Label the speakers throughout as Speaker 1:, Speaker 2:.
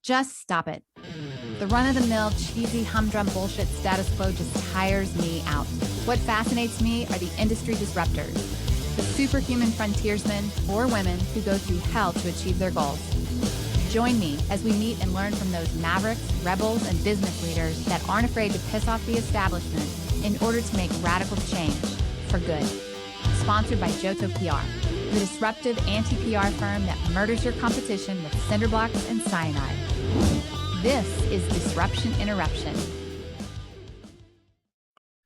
Speaker 1: Just stop it. The run-of-the-mill, cheesy, humdrum bullshit status quo just tires me out. What fascinates me are the industry disruptors, the superhuman frontiersmen or women who go through hell to achieve their goals. Join me as we meet and learn from those mavericks, rebels, and business leaders that aren't afraid to piss off the establishment in order to make radical change for good. Sponsored by Johto PR, the disruptive anti-PR firm that murders your competition with cinder blocks and cyanide. This is Disruption Interruption.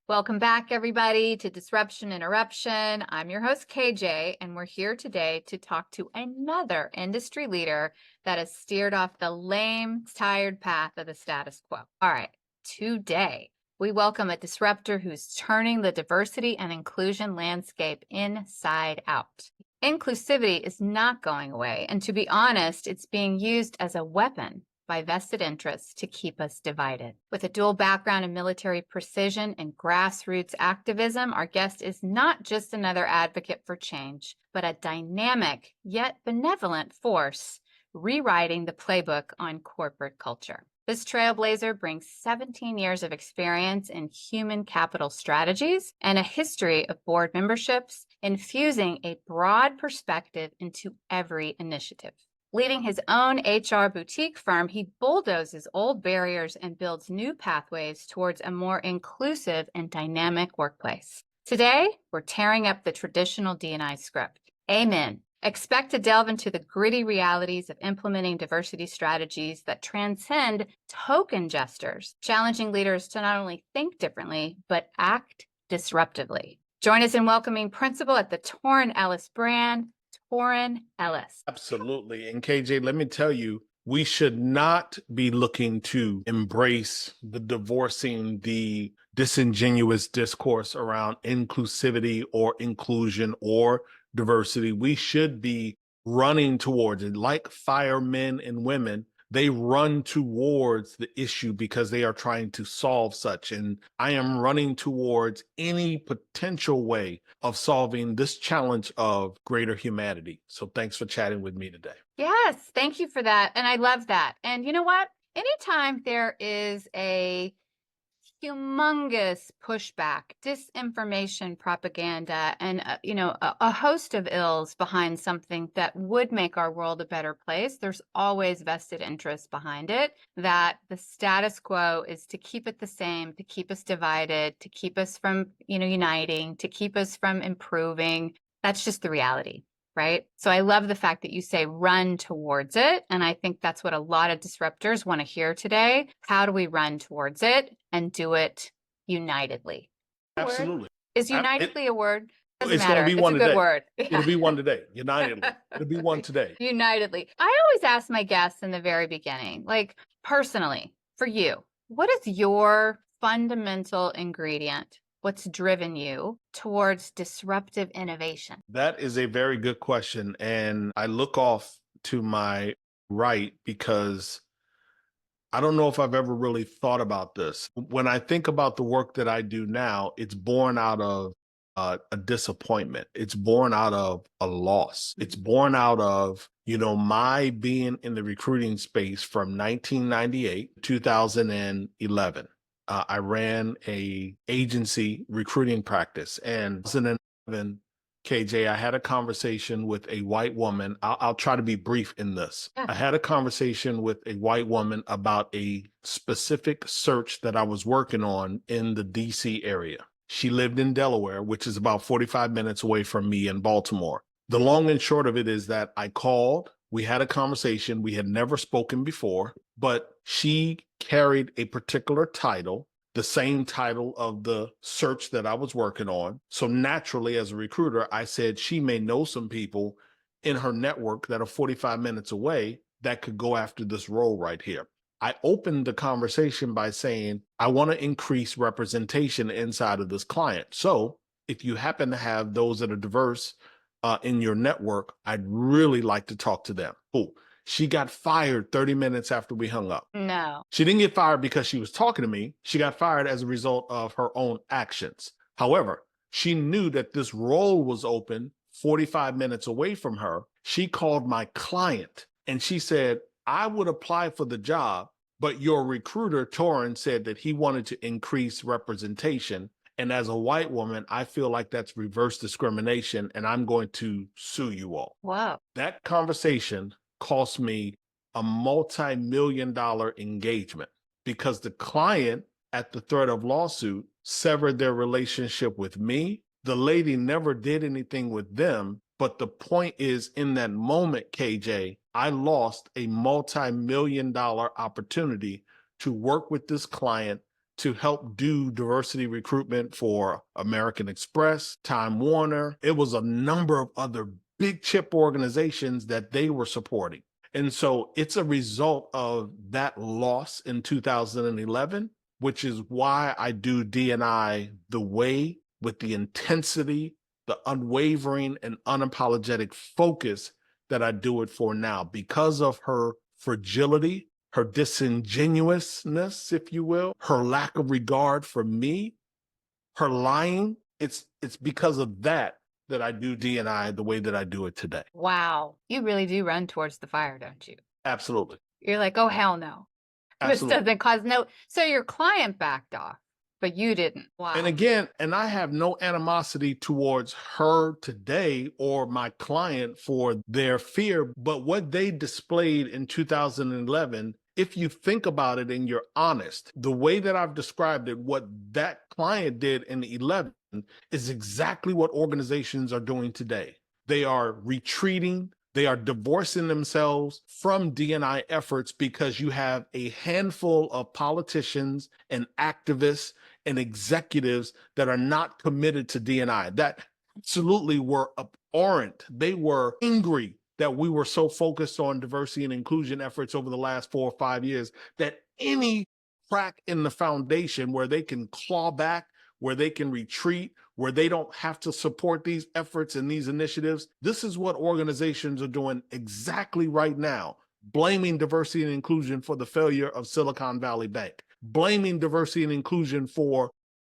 Speaker 1: Welcome back, everybody, to Disruption Interruption. I'm your host, KJ, and we're here today to talk to another industry leader that has steered off the lame, tired path of the status quo. All right, today, we welcome a disruptor who's turning the diversity and inclusion landscape inside out. Inclusivity is not going away, and to be honest, it's being used as a weapon by vested interests to keep us divided. With a dual background in military precision and grassroots activism, our guest is not just another advocate for change, but a dynamic yet benevolent force rewriting the playbook on corporate culture. This trailblazer brings 17 years of experience in human capital strategies and a history of board memberships, infusing a broad perspective into every initiative. Leading his own HR boutique firm, he bulldozes old barriers and builds new pathways towards a more inclusive and dynamic workplace. Today, we're tearing up the traditional D&I script. Amen. Expect to delve into the gritty realities of implementing diversity strategies that transcend token gestures, challenging leaders to not only think differently, but act disruptively. Join us in welcoming principal at the Torrin Ellis brand, Torrin Ellis.
Speaker 2: Absolutely. And KJ, let me tell you, we should not be looking to embrace the divorcing the disingenuous discourse around inclusivity or inclusion or diversity. We should be running towards it. Like firemen and women, they run towards the issue because they are trying to solve such. And I am running towards any potential way of solving this challenge of greater humanity. So thanks for chatting with me today.
Speaker 1: Yes, thank you for that. And I love that. And you know what? Anytime there is a humongous pushback, disinformation, propaganda, and a host of ills behind something that would make our world a better place, there's always vested interest behind it, that the status quo is to keep it the same, to keep us divided, to keep us from uniting, to keep us from improving. That's just the reality. Right? So I love the fact that you say run towards it. And I think that's what a lot of disruptors want to hear today. How do we run towards it and do it unitedly?
Speaker 2: Absolutely.
Speaker 1: Is unitedly a word? Doesn't
Speaker 2: It's
Speaker 1: matter.
Speaker 2: going to be
Speaker 1: It's
Speaker 2: one
Speaker 1: a
Speaker 2: today.
Speaker 1: good word.
Speaker 2: It'll be one today. Unitedly. It'll be one today.
Speaker 1: Unitedly. I always ask my guests in the very beginning, like personally, for you, what is your fundamental ingredient? What's driven you towards disruptive innovation?
Speaker 2: That is a very good question. And I look off to my right because I don't know if I've ever really thought about this. When I think about the work that I do now, it's born out of a disappointment. It's born out of a loss. It's born out of, my being in the recruiting space from 1998 to 2011. I ran a agency recruiting practice, and in 2011, KJ, I had a conversation with a white woman. I'll try to be brief in this. Yeah. I had a conversation with a white woman about a specific search that I was working on in the DC area. She lived in Delaware, which is about 45 minutes away from me in Baltimore. The long and short of it is that I called, we had a conversation, we had never spoken before, but she carried a particular title, the same title of the search that I was working on. So naturally, as a recruiter, I said she may know some people in her network that are 45 minutes away that could go after this role right here. I opened the conversation by saying, I want to increase representation inside of this client. So if you happen to have those that are diverse in your network, I'd really like to talk to them. Cool. She got fired 30 minutes after we hung up.
Speaker 1: No.
Speaker 2: She didn't get fired because she was talking to me. She got fired as a result of her own actions. However, she knew that this role was open 45 minutes away from her. She called my client and she said, I would apply for the job, but your recruiter, Torin, said that he wanted to increase representation. And as a white woman, I feel like that's reverse discrimination, and I'm going to sue you all.
Speaker 1: Whoa.
Speaker 2: That conversation cost me a multi-million dollar engagement because the client, at the threat of lawsuit, severed their relationship with me. The lady never did anything with them. But the point is, in that moment, KJ, I lost a multi-million dollar opportunity to work with this client to help do diversity recruitment for American Express, Time Warner. It was a number of other big chip organizations that they were supporting. And so it's a result of that loss in 2011, which is why I do D&I the way, with the intensity, the unwavering and unapologetic focus that I do it for now, because of her fragility, her disingenuousness, if you will, her lack of regard for me, her lying. It's because of that I do D&I the way that I do it today.
Speaker 1: Wow. You really do run towards the fire, don't you?
Speaker 2: Absolutely.
Speaker 1: You're like, oh, hell no.
Speaker 2: Absolutely.
Speaker 1: This doesn't cause no. So your client backed off, but you didn't. Wow.
Speaker 2: And again, and I have no animosity towards her today or my client for their fear, but what they displayed in 2011, if you think about it and you're honest, the way that I've described it, what that client did in 11 is exactly what organizations are doing today. They are retreating. They are divorcing themselves from D&I efforts because you have a handful of politicians and activists and executives that are not committed to D&I, that absolutely were abhorrent. They were angry that we were so focused on diversity and inclusion efforts over the last 4 or 5 years that any crack in the foundation where they can claw back, where they can retreat, where they don't have to support these efforts and these initiatives. This is what organizations are doing exactly right now, blaming diversity and inclusion for the failure of Silicon Valley Bank, blaming diversity and inclusion for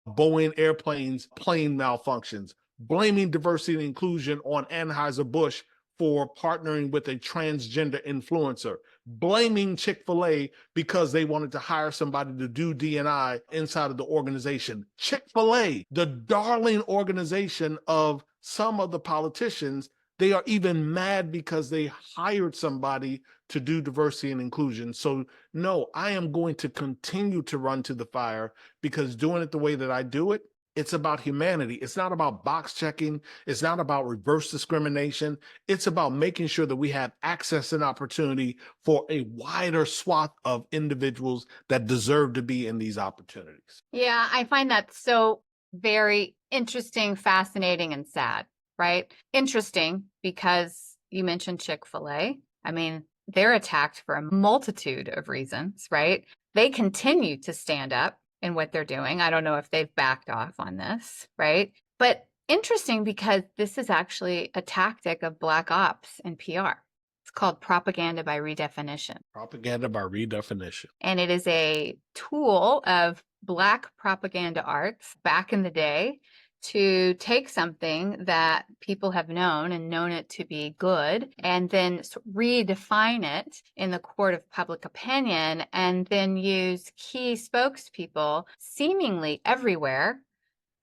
Speaker 2: Boeing airplanes, plane malfunctions, blaming diversity and inclusion on Anheuser-Busch for partnering with a transgender influencer, blaming Chick-fil-A because they wanted to hire somebody to do D&I inside of the organization. Chick-fil-A, the darling organization of some of the politicians, they are even mad because they hired somebody to do diversity and inclusion. So no, I am going to continue to run to the fire, because doing it the way that I do it, it's about humanity. It's not about box checking. It's not about reverse discrimination. It's about making sure that we have access and opportunity for a wider swath of individuals that deserve to be in these opportunities.
Speaker 1: Yeah, I find that so very interesting, fascinating, and sad, right? Interesting because you mentioned Chick-fil-A. I mean, they're attacked for a multitude of reasons, right? They continue to stand up in what they're doing. I don't know if they've backed off on this, right? But interesting because this is actually a tactic of Black ops and PR. It's called propaganda by redefinition.
Speaker 2: Propaganda by redefinition.
Speaker 1: And it is a tool of Black propaganda arts back in the day to take something that people have known and known it to be good, and then redefine it in the court of public opinion, and then use key spokespeople seemingly everywhere,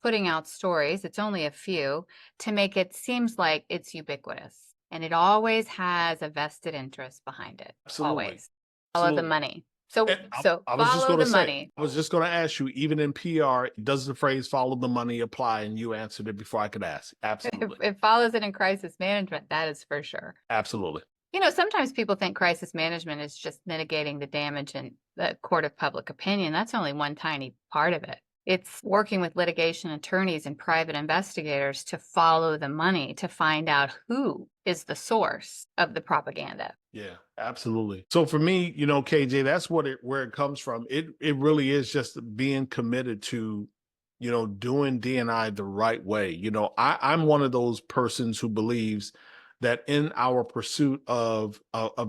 Speaker 1: putting out stories, it's only a few, to make it seems like it's ubiquitous. And it always has a vested interest behind it.
Speaker 2: Absolutely.
Speaker 1: Always. Follow the money. So
Speaker 2: I was just
Speaker 1: follow
Speaker 2: going to
Speaker 1: the
Speaker 2: say,
Speaker 1: money.
Speaker 2: I was just going to ask you, even in PR, does the phrase "follow the money" apply? And you answered it before I could ask. Absolutely.
Speaker 1: It follows it in crisis management, that is for sure.
Speaker 2: Absolutely.
Speaker 1: You know, sometimes people think crisis management is just mitigating the damage in the court of public opinion. That's only one tiny part of it. It's working with litigation attorneys and private investigators to follow the money, to find out who is the source of the propaganda.
Speaker 2: Yeah, absolutely. So for me, you know, KJ, that's where it comes from. It really is just being committed to, you know, doing D&I the right way. You know, I'm one of those persons who believes that in our pursuit of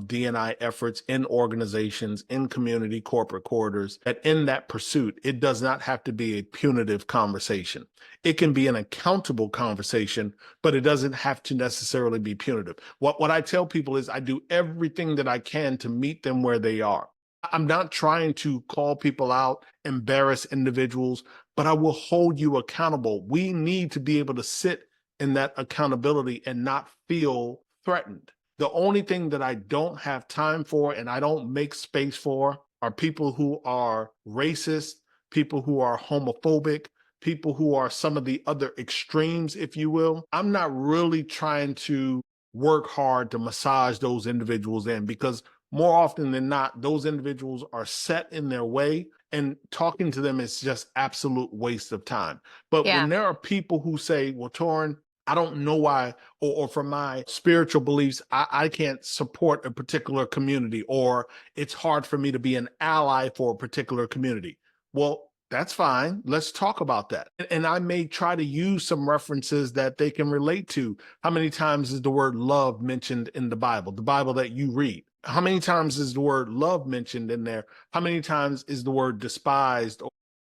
Speaker 2: D&I efforts in organizations, in community corporate corridors, that in that pursuit, it does not have to be a punitive conversation. It can be an accountable conversation, but it doesn't have to necessarily be punitive. What I tell people is I do everything that I can to meet them where they are. I'm not trying to call people out, embarrass individuals, but I will hold you accountable. We need to be able to sit in that accountability and not feel threatened. The only thing that I don't have time for and I don't make space for are people who are racist, people who are homophobic, people who are some of the other extremes, if you will. I'm not really trying to work hard to massage those individuals in, because more often than not, those individuals are set in their way, and talking to them is just absolute waste of time. But
Speaker 1: Yeah.
Speaker 2: when there are people who say, well, Torrin, I don't know why, or from my spiritual beliefs, I can't support a particular community, or it's hard for me to be an ally for a particular community. Well, that's fine. Let's talk about that. And I may try to use some references that they can relate to. How many times is the word love mentioned in the Bible that you read? How many times is the word love mentioned in there? How many times is the word despised?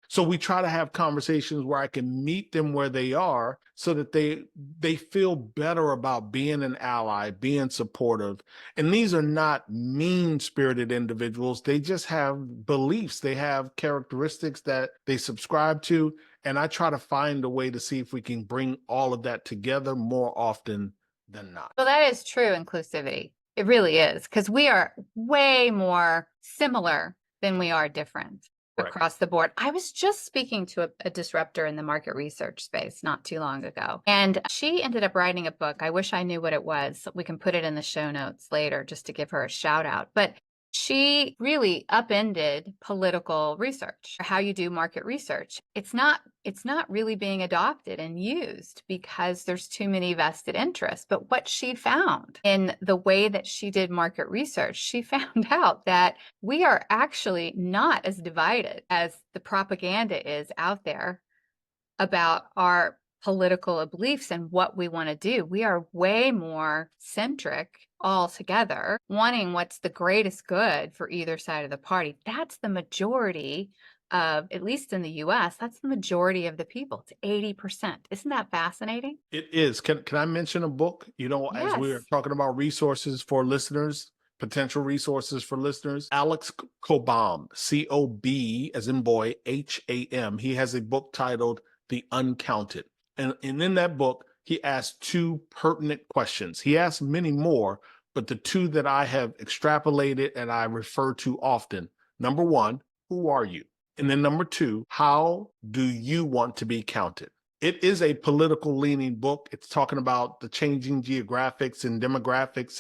Speaker 2: So we try to have conversations where I can meet them where they are so that they feel better about being an ally, being supportive. And these are not mean-spirited individuals. They just have beliefs. They have characteristics that they subscribe to. And I try to find a way to see if we can bring all of that together more often than not.
Speaker 1: Well, that is true inclusivity. It really is, because we are way more similar than we are different.
Speaker 2: Correct.
Speaker 1: Across the board. I was just speaking to a disruptor in the market research space not too long ago, and she ended up writing a book. I wish I knew what it was. We can put it in the show notes later just to give her a shout out. But she really upended political research, how you do market research. It's not really being adopted and used because there's too many vested interests. But what she found in the way that she did market research, she found out that we are actually not as divided as the propaganda is out there about our political beliefs and what we want to do. We are way more centric all together, wanting what's the greatest good for either side of the party. That's the majority of, at least in the US, that's the majority of the people. It's 80%. Isn't that fascinating?
Speaker 2: It is. Can I mention a book? As we were
Speaker 1: Yes.
Speaker 2: talking about resources for listeners, potential resources for listeners, Alex Cobam, C-O-B as in boy, H-A-M. He has a book titled The Uncounted. And in that book, he asked two pertinent questions. He asked many more, but the two that I have extrapolated and I refer to often. Number one, who are you? And then number two, how do you want to be counted? It is a political leaning book. It's talking about the changing geographics and demographics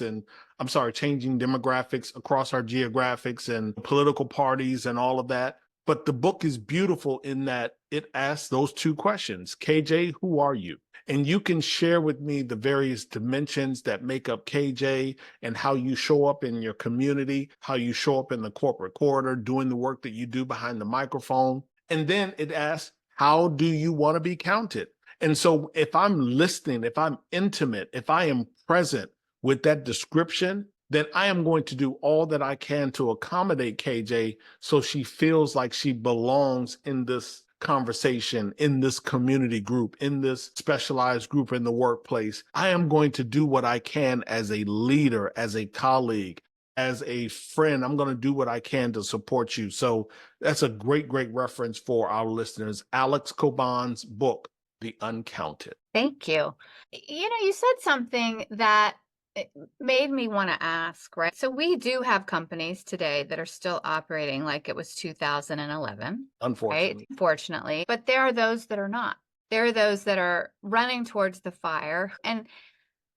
Speaker 2: changing demographics across our geographics and political parties and all of that. But the book is beautiful in that it asks those two questions. KJ, who are you? And you can share with me the various dimensions that make up KJ and how you show up in your community, how you show up in the corporate corridor, doing the work that you do behind the microphone. And then it asks, how do you want to be counted? And so if I'm listening, if I'm intimate, if I am present with that description, then I am going to do all that I can to accommodate KJ so she feels like she belongs in this conversation, in this community group, in this specialized group in the workplace. I am going to do what I can as a leader, as a colleague, as a friend. I'm going to do what I can to support you. So that's a great reference for our listeners. Alex Cobam's book, The Uncounted.
Speaker 1: Thank you. You said something that it made me want to ask, right? So we do have companies today that are still operating like it was 2011,
Speaker 2: Unfortunately.
Speaker 1: right? Fortunately, but there are those that are not. There are those that are running towards the fire. And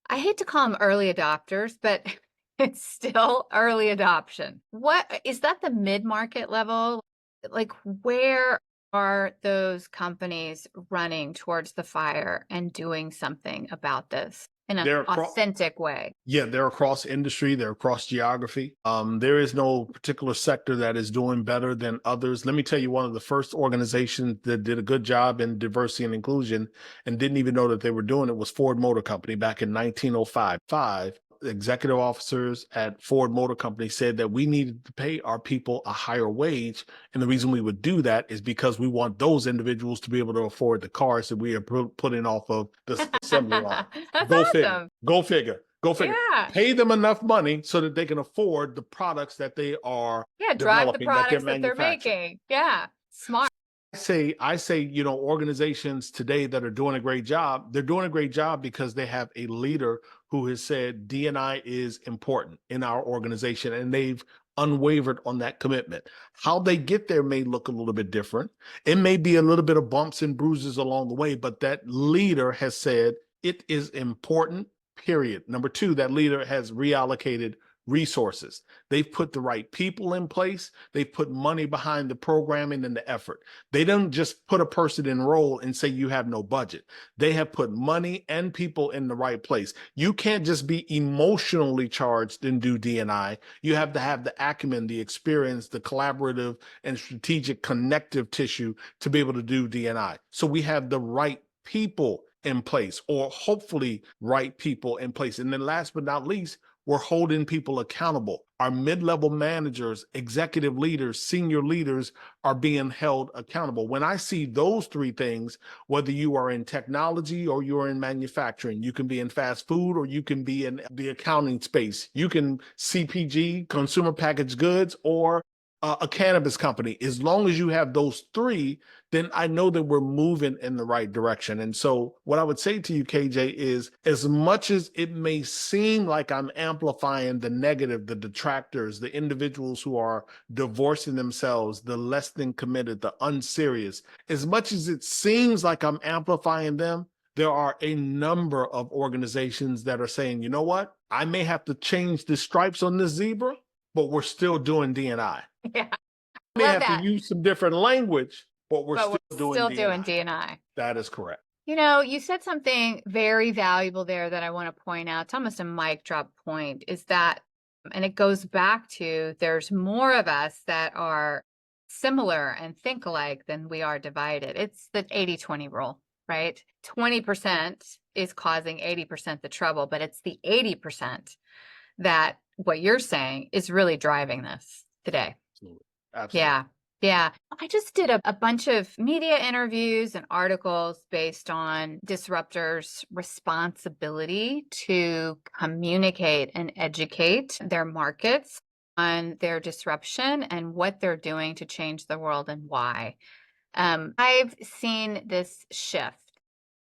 Speaker 1: I hate to call them early adopters, but it's still early adoption. What is that, the mid-market level? Like, where are those companies running towards the fire and doing something about this? in an
Speaker 2: They're
Speaker 1: authentic way.
Speaker 2: Yeah, they're across industry, they're across geography. There is no particular sector that is doing better than others. Let me tell you, one of the first organizations that did a good job in diversity and inclusion and didn't even know that they were doing it was Ford Motor Company back in 1905. Executive officers at Ford Motor Company said that we needed to pay our people a higher wage. And the reason we would do that is because we want those individuals to be able to afford the cars that we are putting off of the assembly line.
Speaker 1: That's
Speaker 2: Go
Speaker 1: awesome.
Speaker 2: figure. Go figure. Go figure.
Speaker 1: Yeah.
Speaker 2: Pay them enough money so that they can afford the products that they are
Speaker 1: Drive the
Speaker 2: developing,
Speaker 1: products that they're
Speaker 2: manufacturing.
Speaker 1: making. Yeah. Smart.
Speaker 2: I say, organizations today that are doing a great job, they're doing a great job because they have a leader who has said D&I is important in our organization, and they've unwavered on that commitment. How they get there may look a little bit different. It may be a little bit of bumps and bruises along the way, but that leader has said it is important, period. Number two, that leader has reallocated resources. They've put the right people in place. They've put money behind the programming and the effort. They don't just put a person in role and say you have no budget. They have put money and people in the right place. You can't just be emotionally charged and do D&I. You have to have the acumen, the experience, the collaborative and strategic connective tissue to be able to do D&I. So we have the right people in place, or hopefully right people in place. And then last but not least, we're holding people accountable. Our mid-level managers, executive leaders, senior leaders are being held accountable. When I see those three things, whether you are in technology or you're in manufacturing, you can be in fast food or you can be in the accounting space. You can CPG, consumer packaged goods, or a cannabis company. As long as you have those three, then I know that we're moving in the right direction. And so what I would say to you, KJ, is as much as it may seem like I'm amplifying the negative, the detractors, the individuals who are divorcing themselves, the less than committed, the unserious, as much as it seems like I'm amplifying them, there are a number of organizations that are saying, you know what? I may have to change the stripes on this zebra, but we're still doing D&I.
Speaker 1: Yeah.
Speaker 2: We have to use some different language, but we're still doing
Speaker 1: D&I.
Speaker 2: That is correct.
Speaker 1: You said something very valuable there that I want to point out. It's almost a mic drop point, is that, and it goes back to, there's more of us that are similar and think alike than we are divided. It's the 80-20 rule, right? 20% is causing 80% the trouble, but it's the 80% that what you're saying is really driving this today.
Speaker 2: Absolutely.
Speaker 1: Yeah. I just did a bunch of media interviews and articles based on disruptors' responsibility to communicate and educate their markets on their disruption and what they're doing to change the world and why. I've seen this shift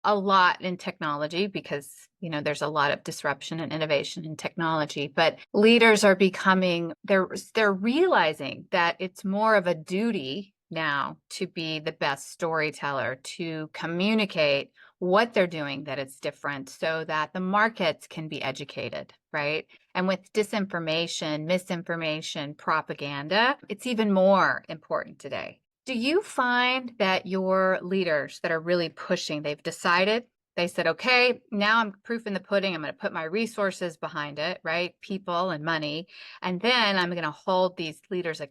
Speaker 1: a lot in technology because, there's a lot of disruption and innovation in technology, but leaders are they're realizing that it's more of a duty now to be the best storyteller, to communicate what they're doing, that it's different, so that the markets can be educated, right? And with disinformation, misinformation, propaganda, it's even more important today. Do you find that your leaders that are really pushing, they've decided, they said, okay, now I'm proof in the pudding, I'm going to put my resources behind it, right? People and money. And then I'm going to hold these leaders,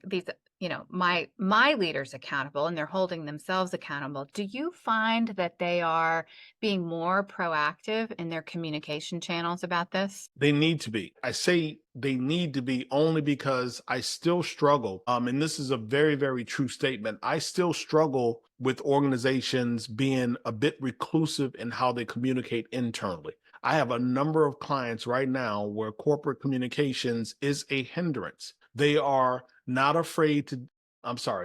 Speaker 1: my leaders accountable, and they're holding themselves accountable. Do you find that they are being more proactive in their communication channels about this?
Speaker 2: They need to be. I say they need to be only because I still struggle. And this is a very, very true statement. I still struggle with organizations being a bit reclusive in how they communicate internally. I have a number of clients right now where corporate communications is a hindrance. They are not afraid to,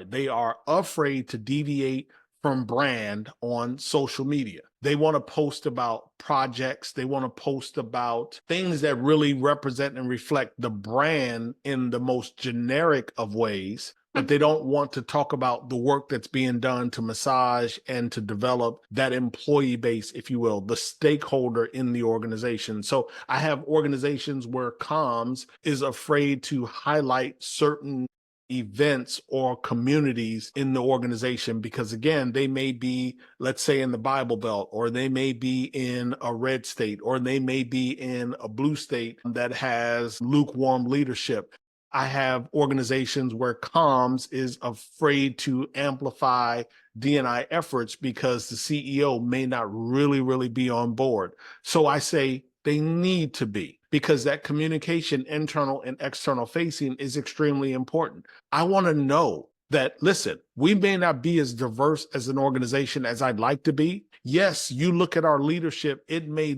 Speaker 2: they are afraid to deviate from brand on social media. They want to post about projects. They want to post about things that really represent and reflect the brand in the most generic of ways, but they don't want to talk about the work that's being done to massage and to develop that employee base, if you will, the stakeholder in the organization. So I have organizations where comms is afraid to highlight certain events or communities in the organization, because again, they may be, let's say, in the Bible Belt, or they may be in a red state, or they may be in a blue state that has lukewarm leadership. I have organizations where comms is afraid to amplify D&I efforts because the CEO may not really be on board. So I say they need to be, because that communication, internal and external facing, is extremely important. I want to know that, listen, we may not be as diverse as an organization as I'd like to be. Yes, you look at our leadership, it may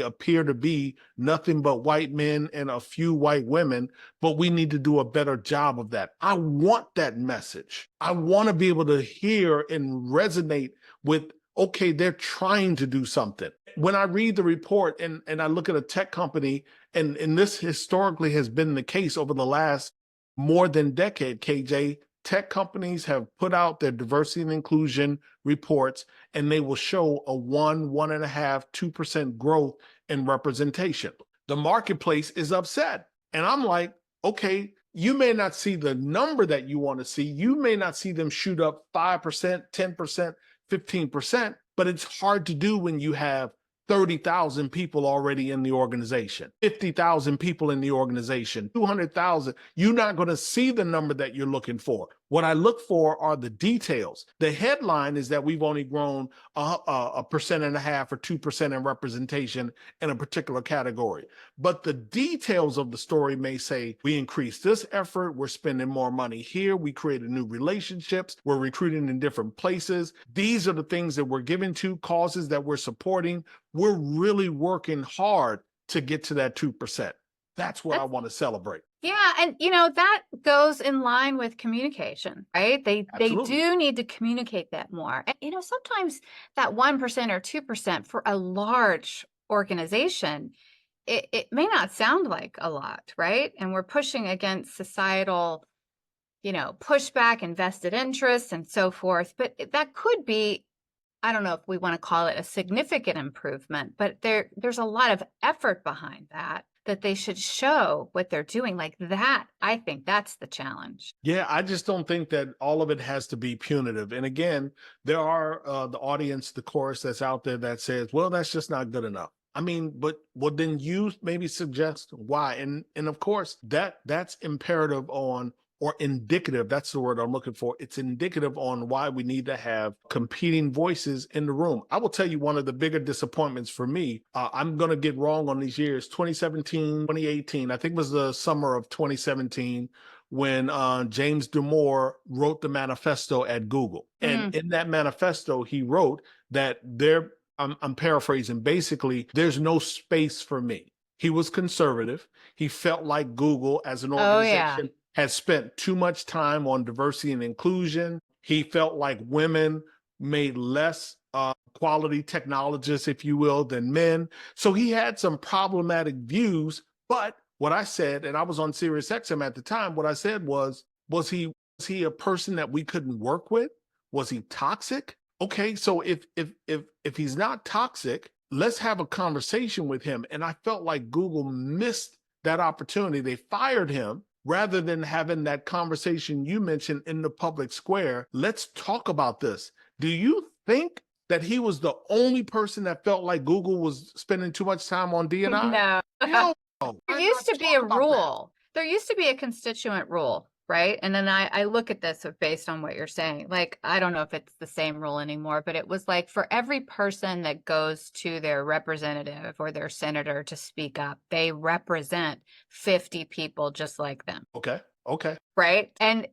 Speaker 2: appear to be nothing but white men and a few white women, but we need to do a better job of that. I want that message. I want to be able to hear and resonate with, okay, they're trying to do something. When I read the report and I look at a tech company, and this historically has been the case over the last more than decade, KJ, tech companies have put out their diversity and inclusion reports, and they will show a 1.5%, 2% growth in representation. The marketplace is upset. And I'm like, okay, you may not see the number that you want to see. You may not see them shoot up 5%, 10%, 15%, but it's hard to do when you have 30,000 people already in the organization, 50,000 people in the organization, 200,000. You're not going to see the number that you're looking for. What I look for are the details. The headline is that we've only grown 1.5% or 2% in representation in a particular category. But the details of the story may say, we increased this effort, we're spending more money here, we created new relationships, we're recruiting in different places. These are the things that we're giving to, causes that we're supporting. We're really working hard to get to that 2%. That's what I want to celebrate.
Speaker 1: Yeah. And, that goes in line with communication, right? They do need to communicate that more. And, sometimes that 1% or 2% for a large organization, it may not sound like a lot, right? And we're pushing against societal, pushback, invested interests, and so forth. But that could be, I don't know if we want to call it a significant improvement, but there's a lot of effort behind that they should show what they're doing like that. I think that's the challenge.
Speaker 2: Yeah, I just don't think that all of it has to be punitive. And again, there are the audience, the chorus that's out there that says, well, that's just not good enough. I mean, but then you maybe suggest why. And of course, that's imperative on, or indicative, that's the word I'm looking for. It's indicative on why we need to have competing voices in the room. I will tell you one of the bigger disappointments for me, I'm going to get wrong on these years, 2017, 2018, I think it was the summer of 2017, when James Damore wrote the manifesto at Google. And in that manifesto, he wrote that I'm paraphrasing, basically, there's no space for me. He was conservative. He felt like Google as an organization had spent too much time on diversity and inclusion. He felt like women made less quality technologists, if you will, than men. So he had some problematic views. But what I said, and I was on SiriusXM at the time, what I said was he a person that we couldn't work with? Was he toxic? Okay, so if he's not toxic, let's have a conversation with him. And I felt like Google missed that opportunity. They fired him rather than having that conversation you mentioned in the public square. Let's talk about this. Do you think that he was the only person that felt like Google was spending too much time on D&I?
Speaker 1: No.
Speaker 2: Hell no.
Speaker 1: There used to be a rule. There used to be a constituent rule, right? And then I look at this based on what you're saying. Like, I don't know if it's the same rule anymore, but it was like for every person that goes to their representative or their senator to speak up, they represent 50 people just like them.
Speaker 2: Okay.
Speaker 1: Right? And,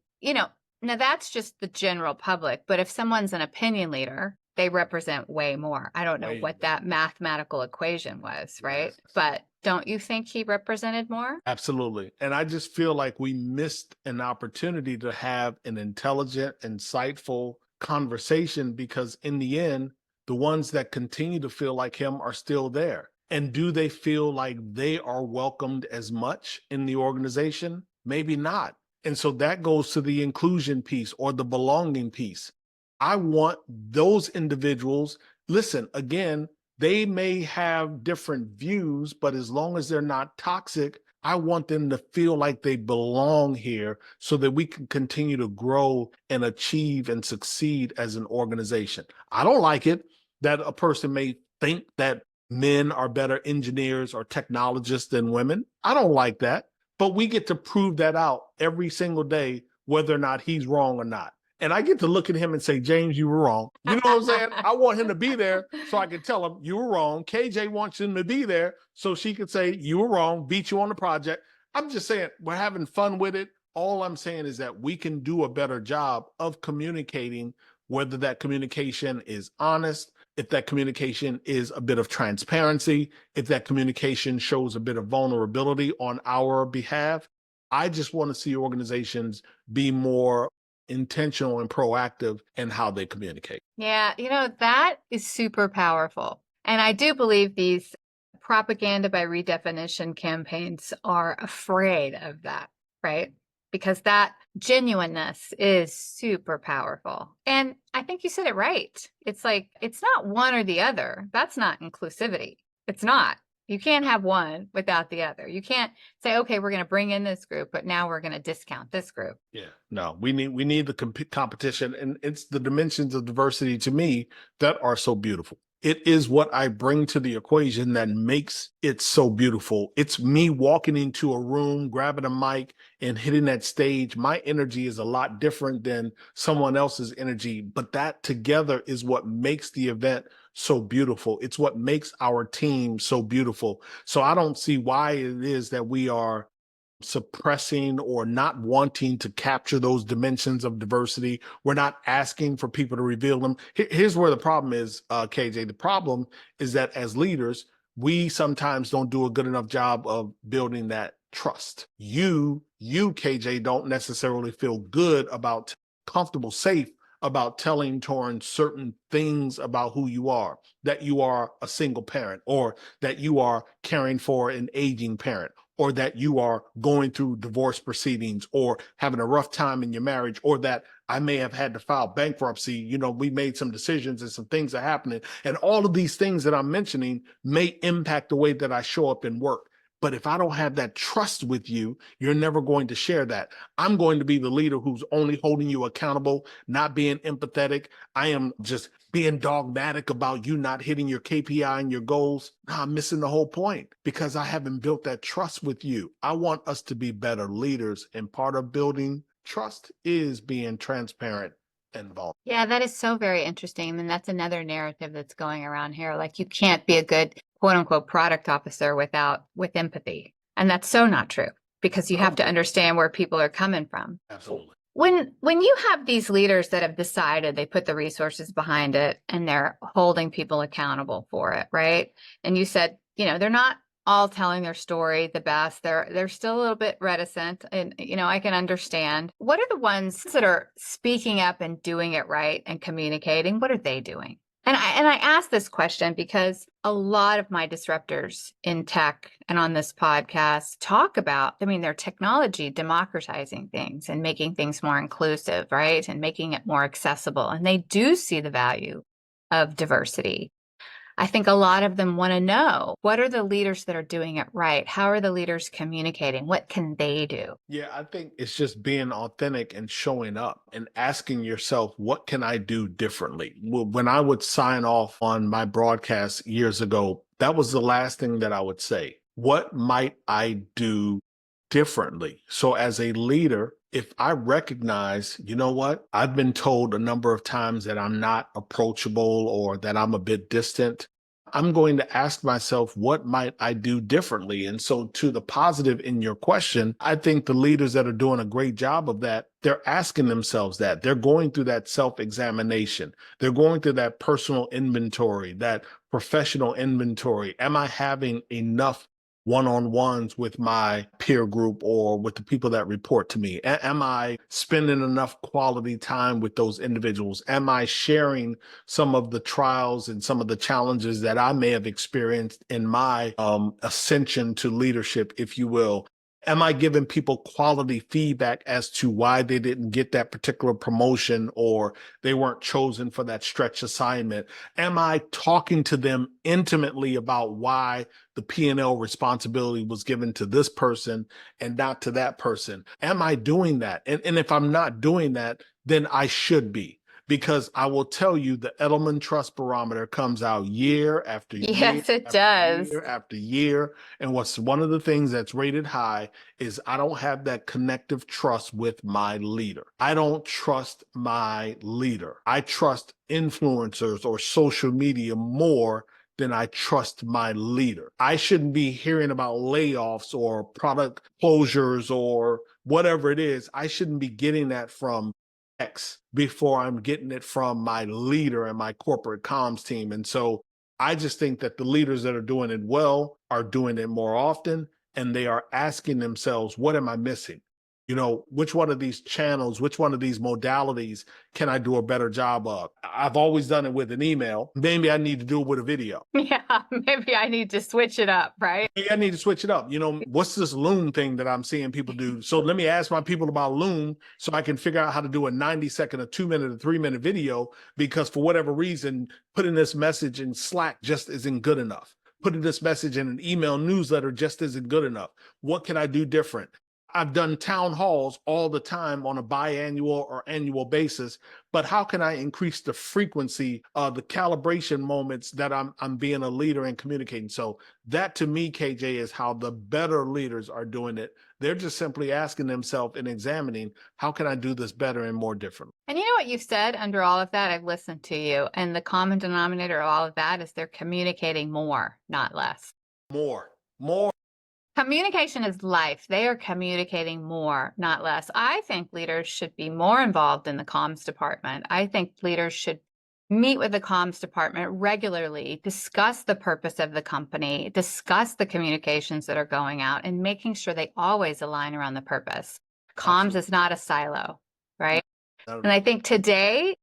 Speaker 1: now that's just the general public, but if someone's an opinion leader, they represent way more. I don't know what that mathematical equation was, right? Yes. But don't you think he represented more?
Speaker 2: Absolutely. And I just feel like we missed an opportunity to have an intelligent, insightful conversation, because in the end, the ones that continue to feel like him are still there. And do they feel like they are welcomed as much in the organization? Maybe not. And so that goes to the inclusion piece or the belonging piece. I want those individuals, listen, again, they may have different views, but as long as they're not toxic, I want them to feel like they belong here so that we can continue to grow and achieve and succeed as an organization. I don't like it that a person may think that men are better engineers or technologists than women. I don't like that. But we get to prove that out every single day, whether or not he's wrong or not. And I get to look at him and say, James, you were wrong. You know what I'm saying? I want him to be there so I can tell him you were wrong. KJ wants him to be there so she can say you were wrong, beat you on the project. I'm just saying we're having fun with it. All I'm saying is that we can do a better job of communicating, whether that communication is honest, if that communication is a bit of transparency, if that communication shows a bit of vulnerability on our behalf. I just want to see organizations be more intentional and proactive in how they communicate.
Speaker 1: Yeah, that is super powerful. And I do believe these propaganda by redefinition campaigns are afraid of that, right? Because that genuineness is super powerful. And I think you said it right. It's like, it's not one or the other. That's not inclusivity. It's not. You can't have one without the other. You can't say, okay, we're going to bring in this group, but now we're going to discount this group.
Speaker 2: Yeah, no, we need the competition, and it's the dimensions of diversity to me that are so beautiful. It is what I bring to the equation that makes it so beautiful. It's me walking into a room, grabbing a mic and hitting that stage. My energy is a lot different than someone else's energy, but that together is what makes the event so beautiful. It's what makes our team so beautiful. So I don't see why it is that we are suppressing or not wanting to capture those dimensions of diversity. We're not asking for people to reveal them. Here's where the problem is, KJ. The problem is that as leaders, we sometimes don't do a good enough job of building that trust. You, KJ, don't necessarily feel good about, comfortable, safe about telling Torin certain things about who you are, that you are a single parent, or that you are caring for an aging parent, or that you are going through divorce proceedings or having a rough time in your marriage, or that I may have had to file bankruptcy. You know, we made some decisions and some things are happening. And all of these things that I'm mentioning may impact the way that I show up in work. But if I don't have that trust with you, you're never going to share that. I'm going to be the leader who's only holding you accountable, not being empathetic. I am just being dogmatic about you not hitting your KPI and your goals. I'm missing the whole point because I haven't built that trust with you. I want us to be better leaders, and part of building trust is being transparent and vulnerable.
Speaker 1: Yeah, that is so very interesting. And that's another narrative that's going around here. Like, you can't be a good quote unquote product officer with empathy. And that's so not true, because you have to understand where people are coming from.
Speaker 2: Absolutely.
Speaker 1: When you have these leaders that have decided, they put the resources behind it and they're holding people accountable for it, right? And you said, they're not all telling their story the best. They're still a little bit reticent, and I can understand. What are the ones that are speaking up and doing it right and communicating? What are they doing? And I ask this question because a lot of my disruptors in tech and on this podcast talk about, their technology democratizing things and making things more inclusive, right? And making it more accessible. And they do see the value of diversity. I think a lot of them want to know, what are the leaders that are doing it right? How are the leaders communicating? What can they do?
Speaker 2: Yeah, I think it's just being authentic and showing up and asking yourself, what can I do differently? When I would sign off on my broadcast years ago, that was the last thing that I would say. What might I do differently? So as a leader, if I recognize, you know what, I've been told a number of times that I'm not approachable or that I'm a bit distant, I'm going to ask myself, what might I do differently? And so to the positive in your question, I think the leaders that are doing a great job of that, they're asking themselves that. They're going through that self-examination. They're going through that personal inventory, that professional inventory. Am I having enough one-on-ones with my peer group or with the people that report to me? Am I spending enough quality time with those individuals? Am I sharing some of the trials and some of the challenges that I may have experienced in my ascension to leadership, if you will? Am I giving people quality feedback as to why they didn't get that particular promotion or they weren't chosen for that stretch assignment? Am I talking to them intimately about why the P&L responsibility was given to this person and not to that person? Am I doing that? And if I'm not doing that, then I should be. Because I will tell you, the Edelman Trust Barometer comes out year after year
Speaker 1: Yes, it
Speaker 2: after
Speaker 1: does.
Speaker 2: year after year. And what's one of the things that's rated high is I don't have that connective trust with my leader. I don't trust my leader. I trust influencers or social media more than I trust my leader. I shouldn't be hearing about layoffs or product closures or whatever it is. I shouldn't be getting that from X before I'm getting it from my leader and my corporate comms team. And so I just think that the leaders that are doing it well are doing it more often, and they are asking themselves, what am I missing? You know, which one of these channels, which one of these modalities can I do a better job of? I've always done it with an email. Maybe I need to do it with a video.
Speaker 1: Yeah, maybe I need to switch it up, right?
Speaker 2: Maybe I need to switch it up. You know, what's this Loom thing that I'm seeing people do? So let me ask my people about Loom so I can figure out how to do a 90-second, a 2-minute, a 3-minute video, because for whatever reason, putting this message in Slack just isn't good enough. Putting this message in an email newsletter just isn't good enough. What can I do different? I've done town halls all the time on a biannual or annual basis, but how can I increase the frequency of the calibration moments that I'm being a leader and communicating? So that to me, KJ, is how the better leaders are doing it. They're just simply asking themselves and examining, how can I do this better and more differently?
Speaker 1: And you know what you've said under all of that? I've listened to you. And the common denominator of all of that is they're communicating more, not less.
Speaker 2: More.
Speaker 1: Communication is life. They are communicating more, not less. I think leaders should be more involved in the comms department. I think leaders should meet with the comms department regularly, discuss the purpose of the company, discuss the communications that are going out, and making sure they always align around the purpose. Comms
Speaker 2: Absolutely.
Speaker 1: is not a silo, right?
Speaker 2: And
Speaker 1: And I think today,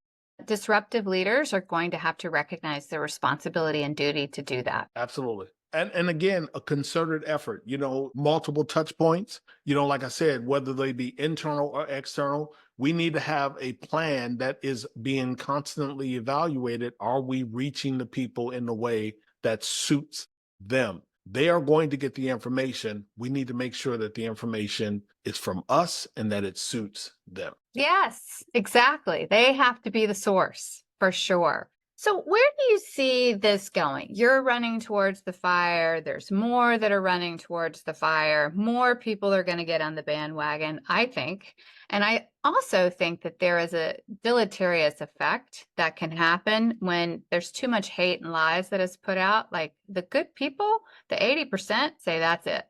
Speaker 1: disruptive leaders are going to have to recognize their responsibility and duty to do that.
Speaker 2: Absolutely. And again, a concerted effort, you know, multiple touch points, you know, like I said, whether they be internal or external, we need to have a plan that is being constantly evaluated. Are we reaching the people in the way that suits them? They are going to get the information. We need to make sure that the information is from us and that it suits them.
Speaker 1: Yes, exactly. They have to be the source for sure. So where do you see this going? You're running towards the fire. There's more that are running towards the fire. More people are going to get on the bandwagon, I think. And I also think that there is a deleterious effect that can happen when there's too much hate and lies that is put out. Like the good people, the 80% say that's it,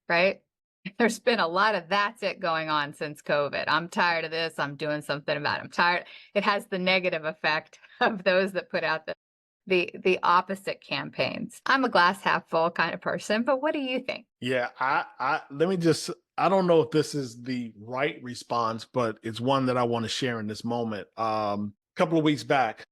Speaker 1: right? There's been a lot of that's it going on since COVID. I'm tired of this. I'm doing something about it. I'm tired. It has the negative effect of those that put out the opposite campaigns. I'm a glass half full kind of person, but what do you think?
Speaker 2: Yeah, I let me just, I don't know if this is the right response, but it's one that I want to share in this moment. A couple of weeks back,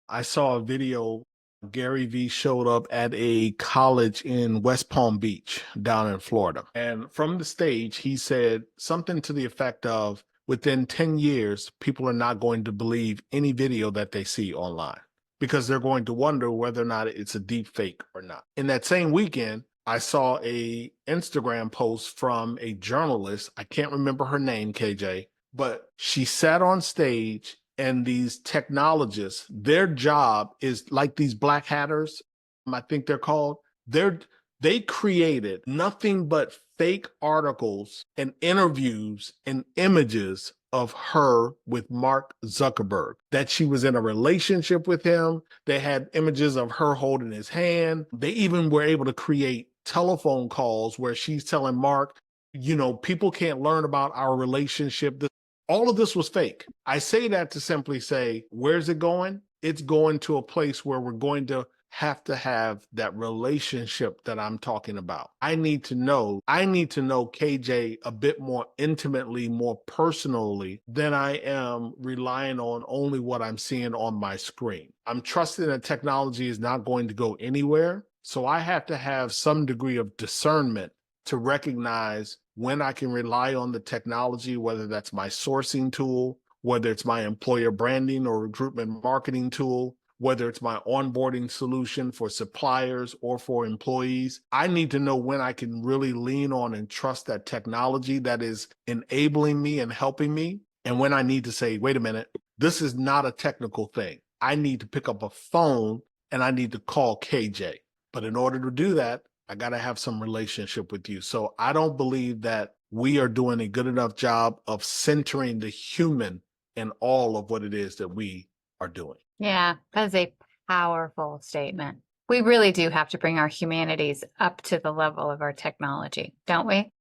Speaker 2: I saw a video. Gary Vee showed up at a college in West Palm Beach down in Florida. And from the stage, he said something to the effect of, within 10 years, people are not going to believe any video that they see online because they're going to wonder whether or not it's a deep fake or not. In that same weekend, I saw a Instagram post from a journalist. I can't remember her name, KJ, but she sat on stage, and these technologists, their job is like these black hatters, I think they're called. They created nothing but fake articles and interviews and images of her with Mark Zuckerberg, that she was in a relationship with him. They had images of her holding his hand. They even were able to create telephone calls where she's telling Mark, you know, people can't learn about our relationship. All of this was fake. I say that to simply say, where's it going? It's going to a place where we're going to have that relationship that I'm talking about. I need to know KJ a bit more intimately, more personally than I am relying on only what I'm seeing on my screen. I'm trusting that technology is not going to go anywhere. So I have to have some degree of discernment to recognize when I can rely on the technology, whether that's my sourcing tool, whether it's my employer branding or recruitment marketing tool, whether it's my onboarding solution for suppliers or for employees. I need to know when I can really lean on and trust that technology that is enabling me and helping me, and when I need to say, wait a minute, this is not a technical thing. I need to pick up a phone and I need to call KJ. But in order to do that, I got to have some relationship with you. So I don't believe that we are doing a good enough job of centering the human in all of what it is that we are doing.
Speaker 1: Yeah, that's a powerful statement. We really do have to bring our humanities up to the level of our technology, don't we?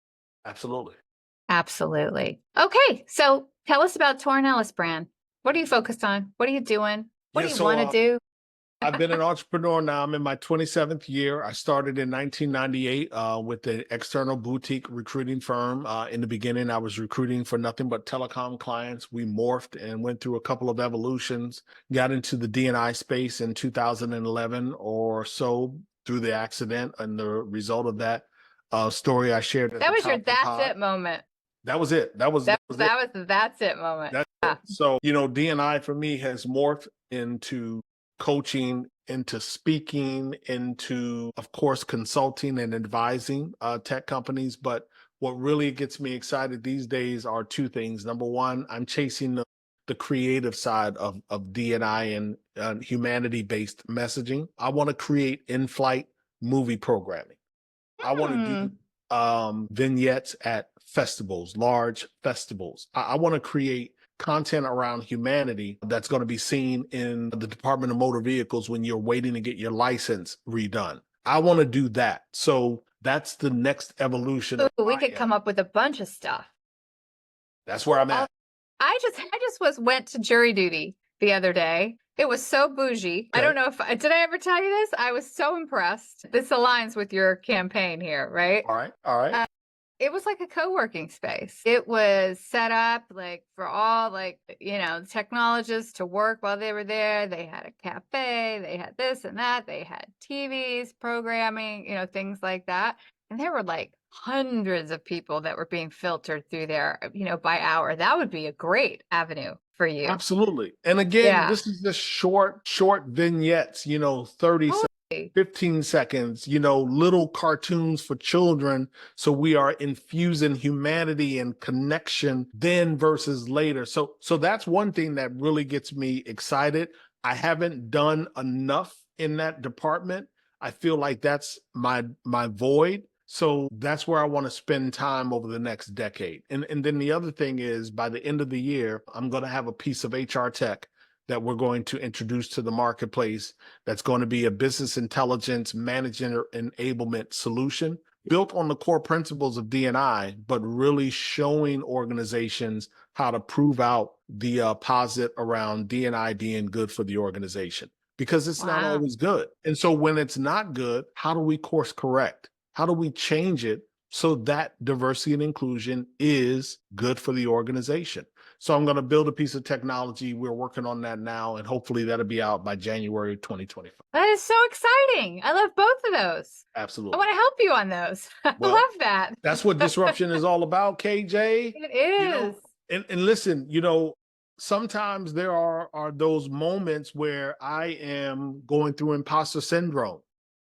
Speaker 2: Absolutely.
Speaker 1: Absolutely. Okay, so tell us about Torrin Ellis brand. What are you focused on? What are you doing? What do you want to do?
Speaker 2: I've been an entrepreneur now. I'm in my 27th year. I started in 1998 with an external boutique recruiting firm. In the beginning, I was recruiting for nothing but telecom clients. We morphed and went through a couple of evolutions, got into the D&I space in 2011 or so through the accident. And the result of that story I shared at
Speaker 1: That
Speaker 2: the
Speaker 1: was your
Speaker 2: top of the
Speaker 1: that's
Speaker 2: pod.
Speaker 1: it moment.
Speaker 2: That was it. That was
Speaker 1: That
Speaker 2: it.
Speaker 1: was the that's it moment.
Speaker 2: That's it. So, D&I for me has morphed into coaching, into speaking, into, of course, consulting and advising tech companies. But what really gets me excited these days are two things. Number one, I'm chasing the creative side of D&I and humanity-based messaging. I want to create in-flight movie programming. I want to do vignettes at festivals, large festivals. I want to create content around humanity that's going to be seen in the Department of Motor Vehicles when you're waiting to get your license redone. I want to do that. So that's the next evolution.
Speaker 1: Ooh, we could come up with a bunch of stuff.
Speaker 2: That's where I'm at.
Speaker 1: I just went to jury duty the other day. It was so bougie.
Speaker 2: Okay.
Speaker 1: I don't know if did I ever tell you this? I was so impressed. This aligns with your campaign here, right?
Speaker 2: All right.
Speaker 1: It was like a co-working space. It was set up like for all technologists to work while they were there. They had a cafe, they had this and that, they had TVs, programming, things like that. And there were like hundreds of people that were being filtered through there, by hour. That would be a great avenue for you.
Speaker 2: Absolutely. And again, this is just short vignettes, 30 seconds. 15 seconds, little cartoons for children. So we are infusing humanity and connection then versus later. So that's one thing that really gets me excited. I haven't done enough in that department. I feel like that's my void. So that's where I want to spend time over the next decade. And then the other thing is by the end of the year, I'm going to have a piece of HR tech that we're going to introduce to the marketplace that's going to be a business intelligence management enablement solution built on the core principles of D&I, but really showing organizations how to prove out the posit around D&I being good for the organization, because it's not always good. And so when it's not good, how do we course correct? How do we change it so that diversity and inclusion is good for the organization? So I'm going to build a piece of technology. We're working on that now, and hopefully that'll be out by January 2025.
Speaker 1: That is so exciting. I love both of those.
Speaker 2: Absolutely.
Speaker 1: I want to help you on those. I love that.
Speaker 2: That's what disruption is all about, KJ.
Speaker 1: It is.
Speaker 2: And listen, sometimes there are those moments where I am going through imposter syndrome.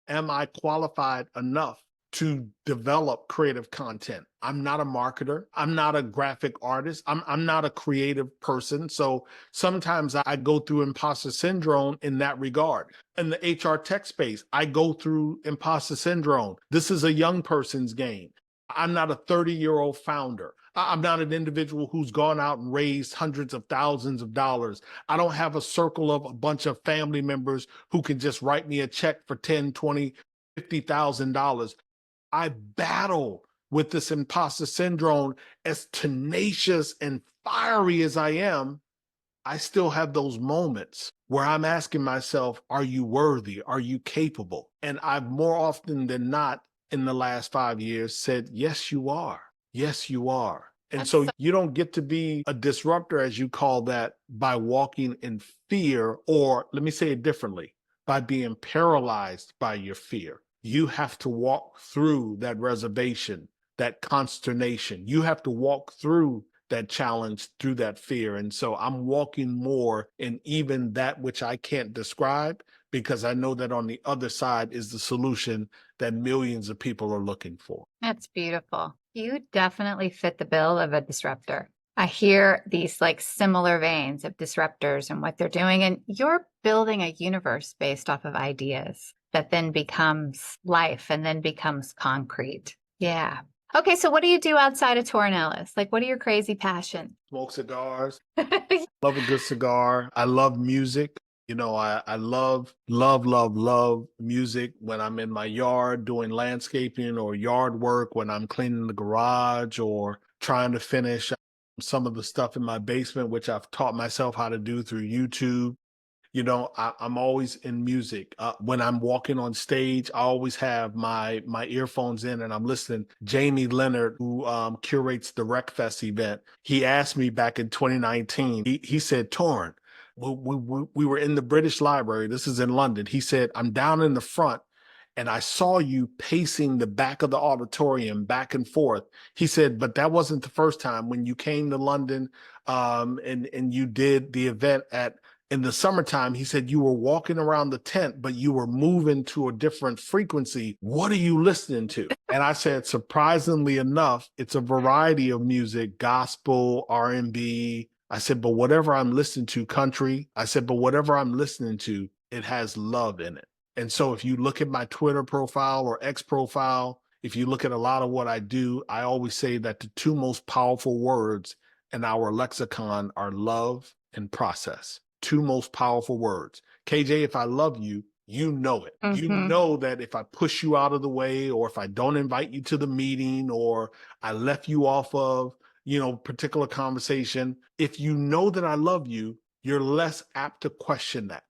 Speaker 2: Am I qualified enough to develop creative content? I'm not a marketer. I'm not a graphic artist. I'm not a creative person. So sometimes I go through imposter syndrome in that regard. In the HR tech space, I go through imposter syndrome. This is a young person's game. I'm not a 30-year-old founder. I'm not an individual who's gone out and raised hundreds of thousands of dollars. I don't have a circle of a bunch of family members who can just write me a check for $10, $20, $50,000. I battle with this imposter syndrome. As tenacious and fiery as I am, I still have those moments where I'm asking myself, are you worthy? Are you capable? And I've more often than not in the last 5 years said, yes, you are. Yes, you are. And so you don't get to be a disruptor, as you call that, by walking in fear, or let me say it differently, by being paralyzed by your fear. You have to walk through that reservation that consternation. You have to walk through that challenge, through that fear. And so I'm walking more in even that which I can't describe, because I know that on the other side is the solution that millions of people are looking for.
Speaker 1: That's beautiful. You definitely fit the bill of a disruptor. I hear these like similar veins of disruptors and what they're doing, and you're building a universe based off of ideas that then becomes life and then becomes concrete. Yeah. Okay, so what do you do outside of Torrin Ellis? Like, what are your crazy passions?
Speaker 2: Smoke cigars. Love a good cigar. I love music. You know, I love music when I'm in my yard doing landscaping or yard work, when I'm cleaning the garage or trying to finish some of the stuff in my basement, which I've taught myself how to do through YouTube. You know, I'm always in music. When I'm walking on stage, I always have my earphones in and I'm listening. Jamie Leonard, who curates the RecFest event, he asked me back in 2019, he said, Torin, we were in the British Library. This is in London. He said, I'm down in the front and I saw you pacing the back of the auditorium back and forth. He said, but that wasn't the first time. When you came to London and you did the event in the summertime, he said you were walking around the tent, but you were moving to a different frequency. What are you listening to? And I said, surprisingly enough, it's a variety of music, gospel, R&B. I said, but whatever I'm listening to, country. I said, but whatever I'm listening to, it has love in it. And so if you look at my Twitter profile or X profile, if you look at a lot of what I do, I always say that the two most powerful words in our lexicon are love and process. Two most powerful words. KJ, if I love you, you know it.
Speaker 1: Mm-hmm.
Speaker 2: You know that if I push you out of the way, or if I don't invite you to the meeting, or I left you off of, particular conversation, if you know that I love you, you're less apt to question that.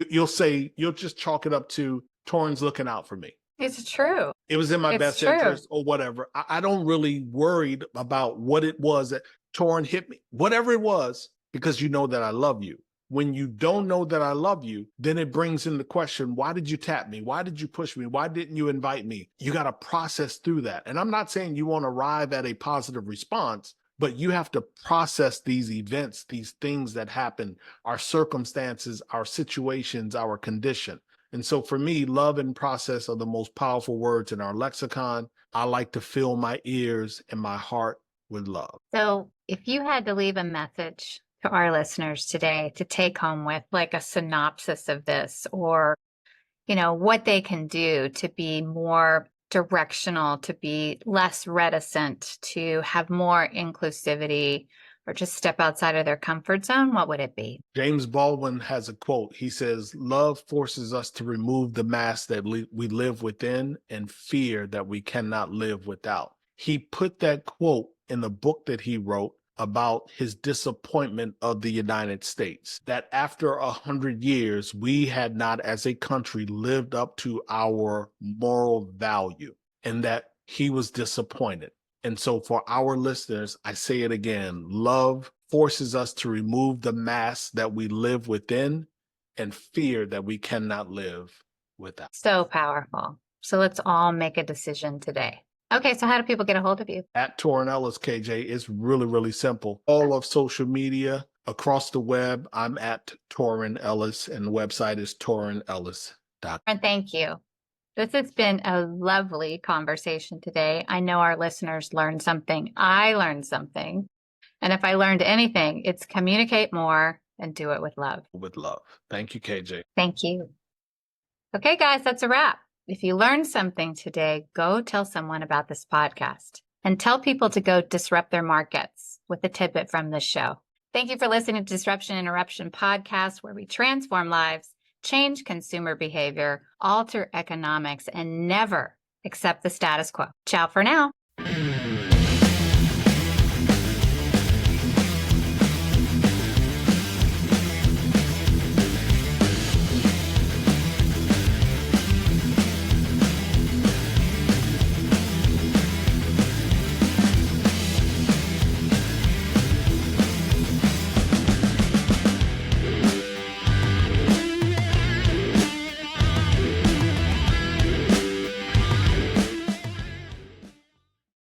Speaker 2: You'll just chalk it up to Torin's looking out for me.
Speaker 1: It's true.
Speaker 2: It was in my best interest or whatever. I don't really worried about what it was that Torin hit me, whatever it was, because you know that I love you. When you don't know that I love you, then it brings in the question, why did you tap me? Why did you push me? Why didn't you invite me? You got to process through that. And I'm not saying you won't arrive at a positive response, but you have to process these events, these things that happen, our circumstances, our situations, our condition. And so for me, love and process are the most powerful words in our lexicon. I like to fill my ears and my heart with love.
Speaker 1: So if you had to leave a message to our listeners today to take home with, like a synopsis of this, or, what they can do to be more directional, to be less reticent, to have more inclusivity, or just step outside of their comfort zone, what would it be?
Speaker 2: James Baldwin has a quote. He says, love forces us to remove the mask that we live within and fear that we cannot live without. He put that quote in the book that he wrote about his disappointment of the United States, that after 100 years, we had not as a country lived up to our moral value, and that he was disappointed. And so for our listeners, I say it again, love forces us to remove the mask that we live within and fear that we cannot live without.
Speaker 1: So powerful. So let's all make a decision today. Okay, so how do people get a hold of you?
Speaker 2: At Torrin Ellis, KJ. It's really, really simple. All of social media, across the web, I'm at Torrin Ellis, and the website is torrinellis.com.
Speaker 1: And thank you. This has been a lovely conversation today. I know our listeners learned something. I learned something. And if I learned anything, it's communicate more and do it with love.
Speaker 2: With love. Thank you, KJ.
Speaker 1: Thank you. Okay, guys, that's a wrap. If you learned something today, go tell someone about this podcast and tell people to go disrupt their markets with a tidbit from this show. Thank you for listening to Disruption Interruption podcast, where we transform lives, change consumer behavior, alter economics, and never accept the status quo. Ciao for now.